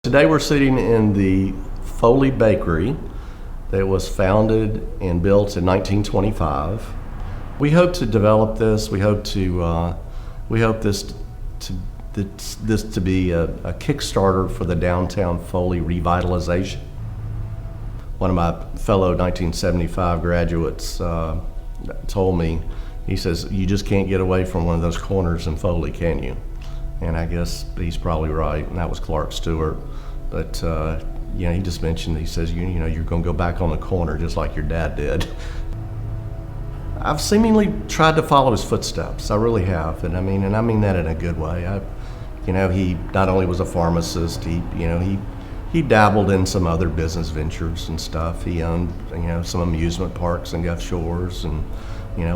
Today we're sitting in the Foley Bakery that was founded and built in 1925. We hope to develop this. We hope this to be a Kickstarter for the downtown Foley revitalization. One of my fellow 1975 graduates told me, he says, "You just can't get away from one of those corners in Foley, can you?" And I guess he's probably right, and that was Clark Stewart. But he just mentioned, he says, you know, you're going to go back on the corner just like your dad did. I've seemingly tried to follow his footsteps. I really have, and I mean that in a good way. He not only was a pharmacist, he dabbled in some other business ventures and stuff. He owned, some amusement parks in Gulf Shores, and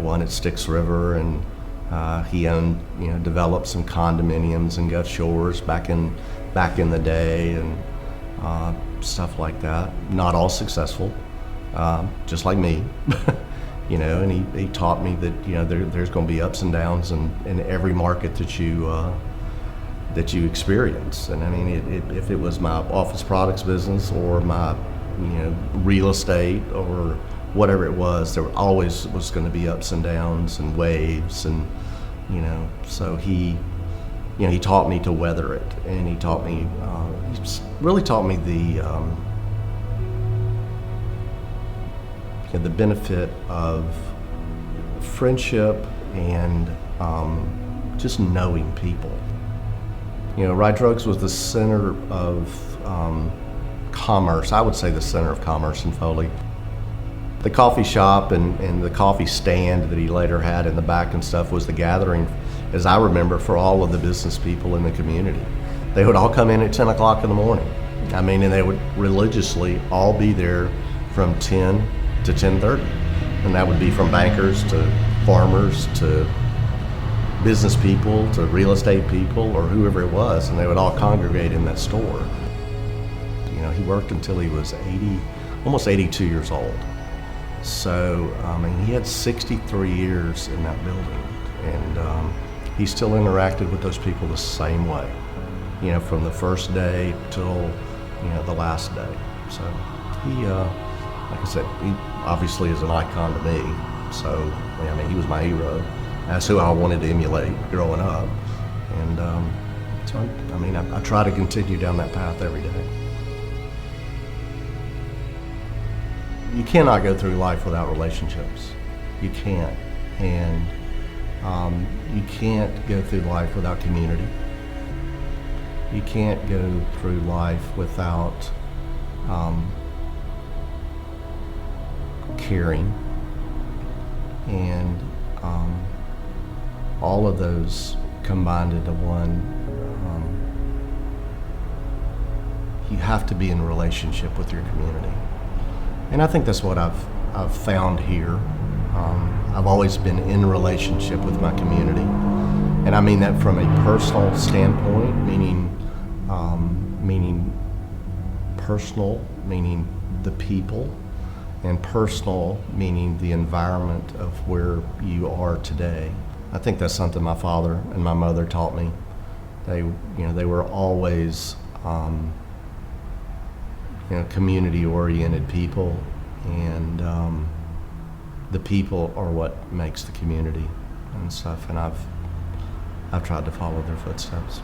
one at Styx River, and he owned, developed some condominiums in Gulf Shores back in the day, and stuff like that. Not all successful, just like me. And he taught me that there's going to be ups and downs in every market that you experience. And if it was my office products business or my real estate or whatever it was, there always was going to be ups and downs and waves, and so he taught me to weather it, and he taught me really taught me the benefit of friendship and just knowing people. Wright Drugs was the center of commerce. I would say the center of commerce in Foley. The coffee shop and the coffee stand that he later had in the back and stuff was the gathering, as I remember, for all of the business people in the community. They would all come in at 10 o'clock in the morning. And they would religiously all be there from 10 to 10:30. And that would be from bankers to farmers to business people to real estate people or whoever it was, and they would all congregate in that store. He worked until he was almost 82 years old. So, he had 63 years in that building, and he still interacted with those people the same way, from the first day till, the last day. So he, like I said, he obviously is an icon to me. So, he was my hero. That's who I wanted to emulate growing up. And so, I try to continue down that path every day. You cannot go through life without relationships. You can't. And you can't go through life without community. You can't go through life without caring. And all of those combined into one. You have to be in a relationship with your community. And I think that's what I've found here. I've always been in relationship with my community, and I mean that from a personal standpoint, meaning personal, meaning the people, and personal, meaning the environment of where you are today. I think that's something my father and my mother taught me. They were always community-oriented people, and the people are what makes the community and stuff. And I've tried to follow their footsteps.